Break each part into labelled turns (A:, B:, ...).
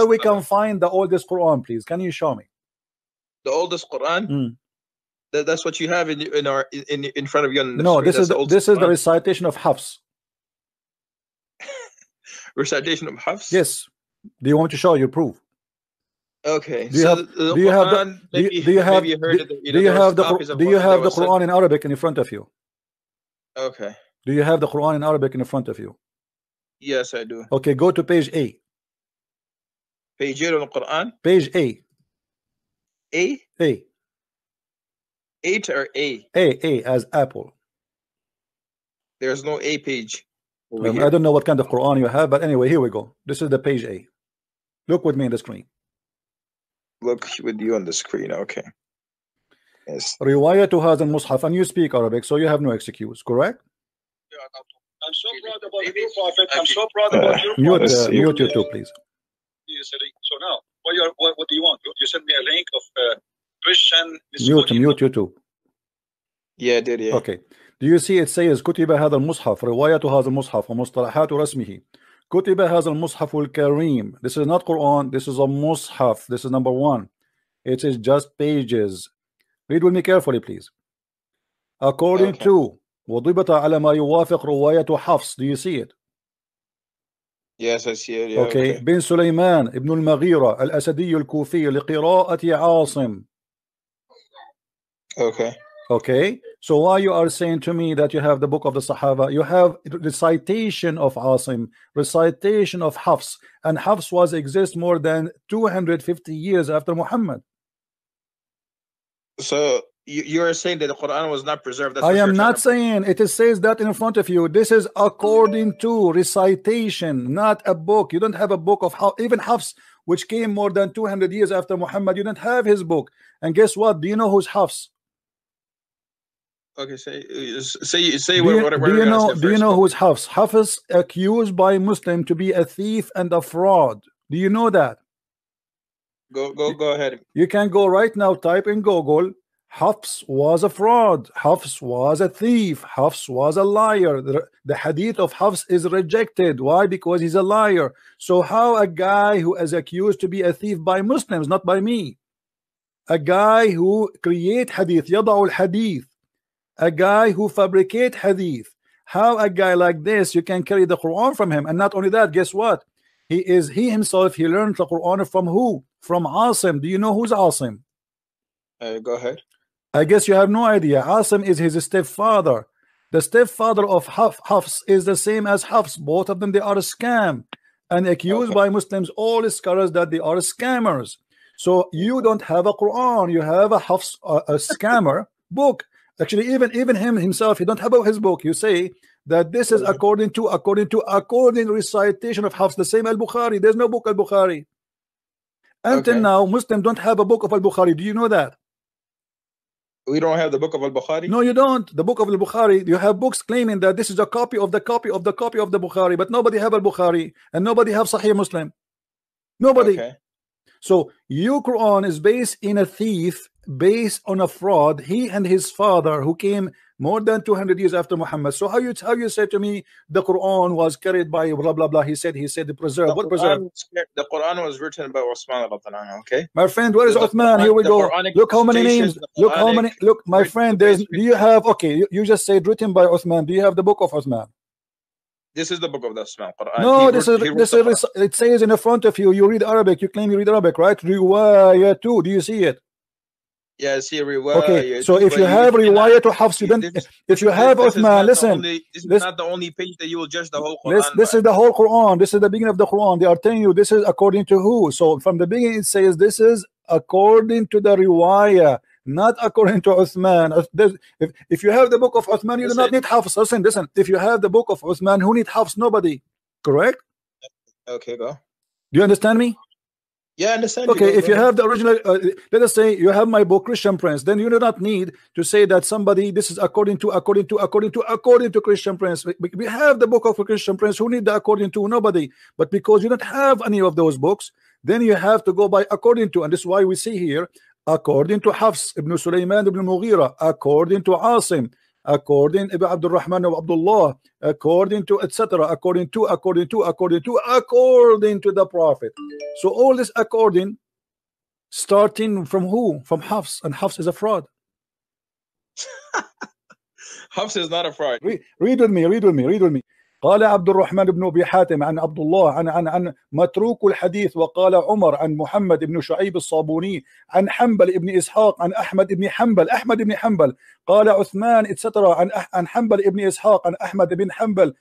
A: we can find the oldest Quran, please? Can you show me
B: the oldest Quran? That's what you have in front of you. On the
A: no,
B: screen.
A: this is the recitation of Hafs.
B: Recitation of Hafs.
A: Yes. Do you want me to show you proof?
B: Okay.
A: Do you have the Quran in Arabic in front of you?
B: Okay.
A: Do you have the Quran in Arabic in front of you?
B: Yes, I do.
A: Okay, go to page A.
B: Page 8 on the Quran?
A: Page A.
B: A?
A: A.
B: 8 or A?
A: A as apple.
B: There's no A page.
A: I don't know what kind of Quran you have, but anyway, here we go. This is the page A. Look with me on the screen.
B: Look with you on the screen, okay. Yes.
A: Riwayatu hadha al-mushaf, and you speak Arabic, so you have no excuse, correct?
C: I'm so proud about you, Prophet. I'm so proud about you.
A: Mute you too, please.
C: So now, what do you want? You sent me a link of Christian.
A: Mute you too.
B: Yeah, I did, yeah.
A: Okay. Do you see it says كتب هذا المصحف رواية هذا المصحف ومصطلحات رسمه كتب هذا المصحف الكريم. This is not Quran, this is a mushaf. This is number one. It is just pages. Read with me carefully, please. According to وضبط على ما يوافق رواية حفص. Do you see it?
B: Yes, I see it. Yeah,
A: okay. بن سليمان ابن المغيرة الأسدي الكوفي لقراءة عاصم. Okay, so why you are saying to me that you have the book of the Sahaba? You have recitation of Asim, recitation of Hafs, and Hafs was exist more than 250 years after Muhammad.
B: So you are saying that the Quran was not preserved? That's
A: I am not saying it. It says that in front of you. This is according to recitation, not a book. You don't have a book of even Hafs, which came more than 200 years after Muhammad. You don't have his book. And guess what? Do you know who's Hafs?
B: Okay, say what
A: do you know who's Hafs? Hafs accused by Muslim to be a thief and a fraud. Do you know that?
B: Go ahead.
A: You can go right now, type in Google, Hafs was a fraud, Hafs was a thief, Hafs was a liar. The hadith of Hafs is rejected. Why? Because he's a liar. So how a guy who is accused to be a thief by Muslims, not by me, a guy who create hadith, yada'ul hadith, a guy who fabricate hadith, how a guy like this you can carry the Quran from him? And not only that, guess what? He himself learned the Quran from who? From Asim. Do you know who's Asim?
B: Go ahead.
A: I guess you have no idea. Asim is his stepfather. The stepfather of Hafs is the same as Hafs. Both of them, they are a scam and accused by Muslims, all scholars, that they are scammers. So you don't have a Quran, you have a Hafs, a scammer book. Actually, even him himself, he don't have his book. You say that this is according recitation of Hafs, the same Al-Bukhari. There's no book Al-Bukhari. Until now, Muslims don't have a book of Al-Bukhari. Do you know that?
B: We don't have the book of Al-Bukhari?
A: No, you don't. The book of Al-Bukhari, you have books claiming that this is a copy of the copy of the copy of the Bukhari, but nobody have Al-Bukhari and nobody have Sahih Muslim. Nobody. So your Quran is based in a thief, based on a fraud. He and his father, who came more than 200 years after Muhammad. So how you say to me the Quran was carried by blah blah blah? He said the preserved. What preserved?
B: The Quran was written by Uthman. Okay,
A: my friend, where is Uthman? Here we go. Look how many names. Look how many. Look, my friend. Do you have? Okay, you just said written by Uthman. Do you have the book of Uthman?
B: This is the book of the Uthman Quran.
A: No, it says in the front of you. You read Arabic. You claim you read Arabic, right? Riwayah too. Do you see it?
B: Yeah, I see riwayah.
A: Okay, so if you have riwayah to Hafs, if you have Uthman, listen.
B: This is not the only page that you will judge the whole Quran.
A: This is the whole Quran. This is the beginning of the Quran. They are telling you this is according to who? So from the beginning it says this is according to the riwayah, not according to Uthman. If you have the book of Uthman, you do not need Hafs. Listen. If you have the book of Uthman, who need Hafs? Nobody. Correct?
B: Okay, go.
A: Do you understand me?
B: Yeah, I understand.
A: Okay, if you have the original, let us say you have my book Christian Prince, then you do not need to say that somebody this is according to Christian Prince. We have the book of Christian Prince. Who need the according to? Nobody. But because you don't have any of those books, then you have to go by according to, and this is why we see here according to Hafs ibn Sulaiman ibn Mughira, according to Asim, according Ibn Abdul Rahman of Abdullah, according to etc., according to the Prophet. So all this according, starting from who? From Hafs, and Hafs is a fraud.
B: Hafs is not a fraud.
A: read with me. قال عبد الرحمن بن أبي حاتم عن عبد الله عن متروك الحديث، وقال عمر عن محمد بن شعيب الصابوني عن حنبل ابن إسحاق عن أحمد بن حنبل قال عثمان etc. عن حنبل ابن إسحاق عن أحمد بن حنبل.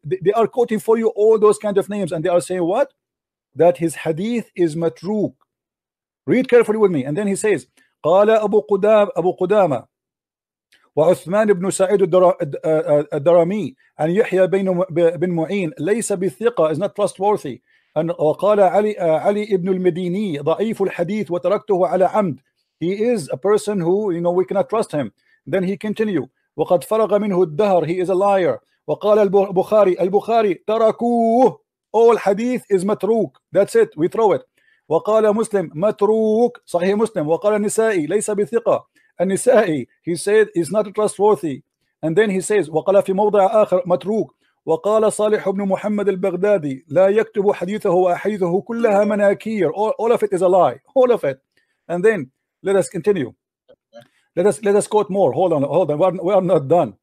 A: They are quoting for you all those kind of names, and they are saying what? That his hadith is matruk. Read carefully with me. And then he says قال أبو قدامة وعثمان بن سعيد الدرمي عن يحيى بن معين ليس بالثقة, is not trustworthy. وقال علي ابن المديني ضعيف الحديث وتركته على عمد. He is a person who, you know, we cannot trust him. Then he continue وقد فرغ منه الدهر, he is a liar. وقال البخاري تركوه, all hadith is matruk, that's it, we throw it. وقال مسلم متروك صحيح مسلم. وقال النسائي ليس بثقة, النسائي he said is not trustworthy. And then he says وقال في موضع آخر متروك. وقال صالح بن محمد البغدادي لا يكتب حديثه وأحاديثه كلها مناكير, all of it is a lie, all of it. And then let us continue, let us quote more. Hold on, we are not done.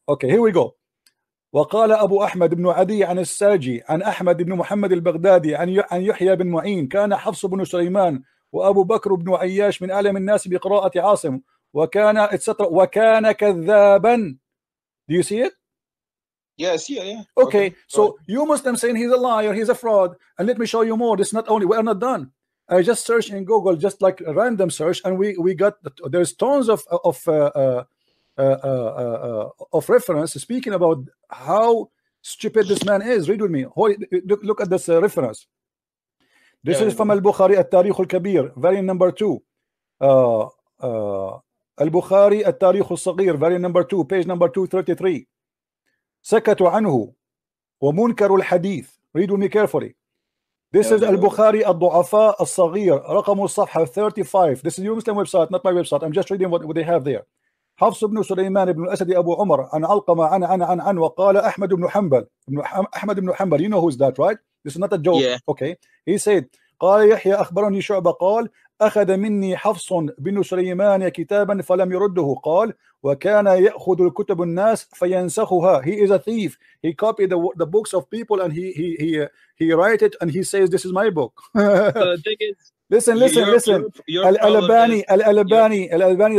A: Okay, here we go. وقال أبو أحمد بن عدي عن الساجي عن أحمد بن محمد البغدادي عن يحيى بن معين كان حفص بن سليمان وأبو بكر بن عياش من أعلم الناس بقراءة عاصم وكان etc. وكان كذابا. Do you see it?
B: Yeah, I see it, yeah.
A: Okay, so you Muslims saying he's a liar, he's a fraud, and let me show you more. This not only, we are not done. I just searched in Google, just like a random search, and we got, there's tons of reference speaking about how stupid this man is. Read with me. Look at this reference. This is from Al-Bukhari At-Tarikh Al-Kabir, volume number 2. Al-Bukhari At-Tarikh Al-Saghir, volume number 2, page number 233. سكتوا عنه ومنكر الحديث. Read with me carefully. This is Al-Bukhari Al-Du'afa Al-Saghir, رقم الصفحة 35. This is your Muslim website, not my website. I'm just reading what they have there. حفص بن سليمان بن الأسد أبو عمر عن علقمة عن وقال أحمد بن حنبل. You know who's that, right? This is not a joke.
B: Yeah.
A: Okay. He said قال يحيى أخبرني شعبة قال أخذ مني حفص بن سليمان كتابا فلم يرده. قال وكان يأخذ الكتب الناس فينسخها. He is a thief. He copied the books of people and he write it and he says this is my book.
B: The thing is,
A: listen. Al-Albani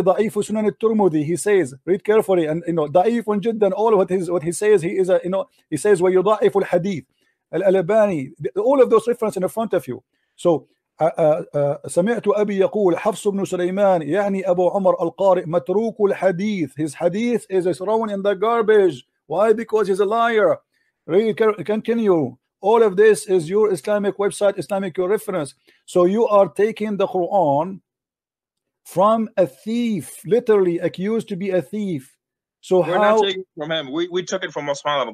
A: ضعيف سنن الترمذي. He says, read carefully, and you know ضعيف جدا. All what he says, he is a, you know, he says ويضعف الحديث. Al-Albani, all of those references in front of you. So سمعت أبي يقول حفص بن سليمان يعني أبو عمر القارئ متروك الحديث. His hadith is thrown in the garbage. Why? Because he's a liar. Read, continue. All of this is your Islamic website, Islamic reference. So you are taking the Quran from a thief, literally accused to be a thief. So
B: we're not taking it from him. We took it from Osman.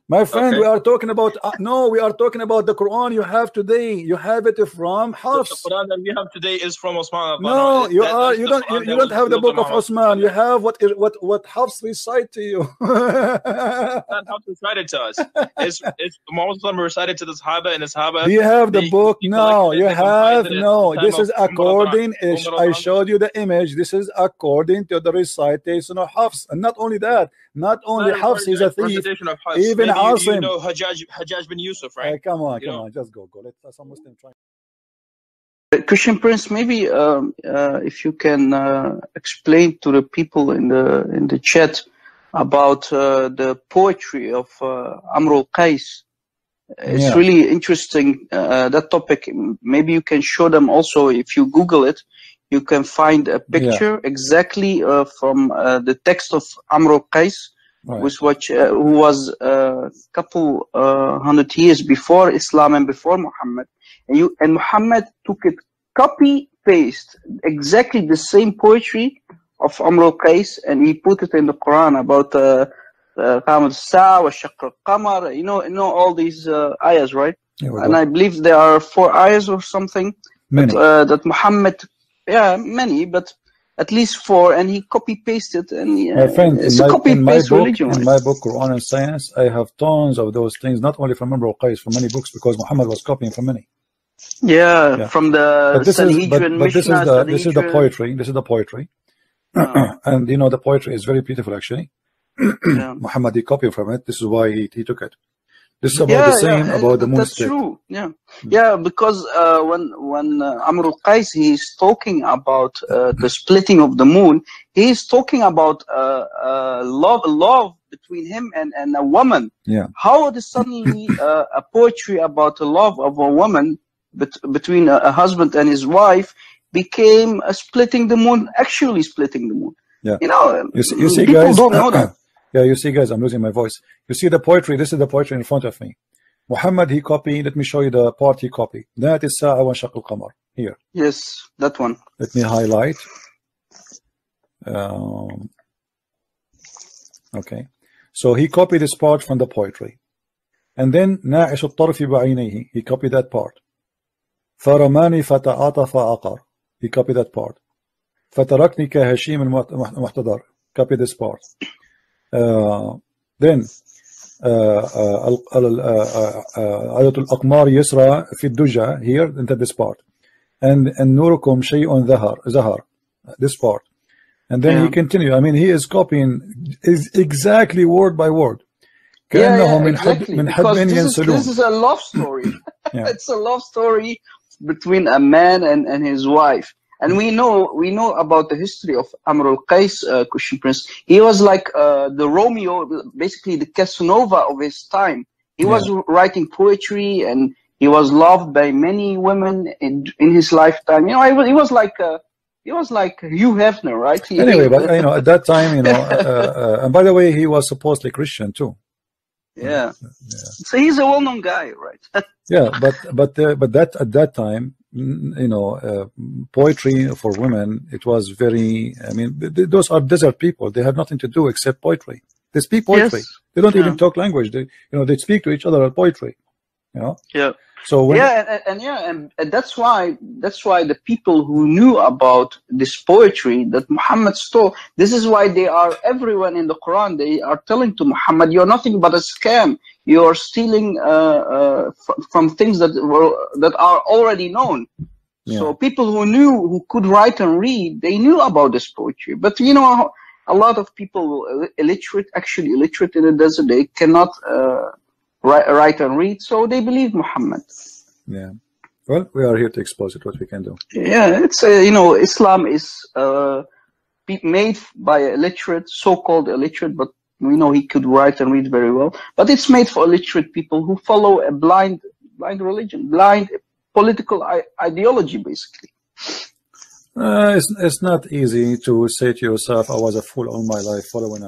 A: My friend, we are talking about no, we are talking about the Quran you have today. You have it from Hafs.
B: The Quran that we have today is from Osman.
A: No, you don't have the book of Osman. You have what Hafs recite to you.
B: Not Hafs recited to us. It's Muslim recited to the Sahaba and the Sahaba.
A: Do you have the book? No, you have no. This is according. I showed you the image. This is according to the recitation of Hafs, and not only that, not only Hafs is a thief, even Asim.
B: You know Hajjaj bin Yusuf, right?
A: Come on, just go. Let's some Muslim try.
D: Christian Prince, maybe if you can explain to the people in the chat about the poetry of Amr al-Qais. It's really interesting, that topic. Maybe you can show them also, if you Google it. You can find a picture exactly from the text of Amr al-Qais, who was a couple hundred years before Islam and before Muhammad. And Muhammad took it copy-paste, exactly the same poetry of Amr al-Qais, and he put it in the Quran about Qamar al-Sa' wa Shaqq al-Qamar, you know all these ayahs, right? And I believe there are 4 ayahs or something that Muhammad. Yeah, many, but at least 4, and he copy-pasted, and
A: My friend,
D: it's a copy-paste religion.
A: in my book, Quran and Science, I have tons of those things, not only from Amr al-Qais, from many books, because Muhammad was copying from many.
D: Yeah, from the Sanhedrin,
A: but this is the poetry. This is the poetry.
D: Oh.
A: And you know, the poetry is very beautiful, actually.
D: Yeah.
A: Muhammad, he copied from it. This is why he took it. This is about the same about the moon.
D: That's true. Yeah, because when Amr al-Qais, he's talking about the splitting of the moon, he's talking about love between him and a woman.
A: Yeah.
D: How is suddenly a poetry about the love of a woman between a husband and his wife became splitting the moon, actually splitting the moon?
A: Yeah.
D: You know,
A: you see
D: people
A: guys,
D: don't know that.
A: Yeah, you see, guys, I'm losing my voice. You see the poetry. This is the poetry in front of me. Muhammad, he copied. Let me show you the part he copied. That is Sa'a wa Shaq al-Qamar. Here.
D: Yes, that one.
A: Let me highlight. Okay. So he copied this part from the poetry. And then ناعش الطرف بعينيه. He copied that part. فرماني فتعاطف عقر. He copied that part. فتركني كهشيم المحتضر. Copy this part. Then آية الأقمار يسرى في الدجى here into this part, and نوركم شيء زهر this part, and then he continue. I mean, he is copying exactly word by word.
D: Exactly. This is a love story. It's a love story between a man and his wife. And we know about the history of Amr al-Qais, Christian Prince. He was like the Romeo, basically the Casanova of his time. He was writing poetry, and he was loved by many women in his lifetime. You know, he was like Hugh Hefner, right?
A: Anyway, but you know, at that time, you know, and by the way, he was supposedly Christian too.
D: Yeah. So he's a well-known guy, right?
A: Yeah, but that at that time, you know, poetry for women, it was very, I mean, those are desert people. They have nothing to do except poetry. They speak poetry. Yes. They don't even talk language. They, you know, they speak to each other at poetry. You know. Yeah. So when
D: and that's why the people who knew about this poetry that Muhammad stole, this is why they are everyone in the Quran. They are telling to Muhammad, "You're nothing but a scam. You are stealing from things that are already known." Yeah. So people who could write and read, they knew about this poetry. But you know, a lot of people illiterate in the desert, they cannot write and read, so they believe Muhammad.
A: Yeah. Well, we are here to expose it, what we can do.
D: Yeah, it's you know, Islam is made by illiterate, so-called illiterate, but we know he could write and read very well. But it's made for illiterate people who follow a blind religion, blind political ideology, basically.
A: It's not easy to say to yourself, I was a fool all my life following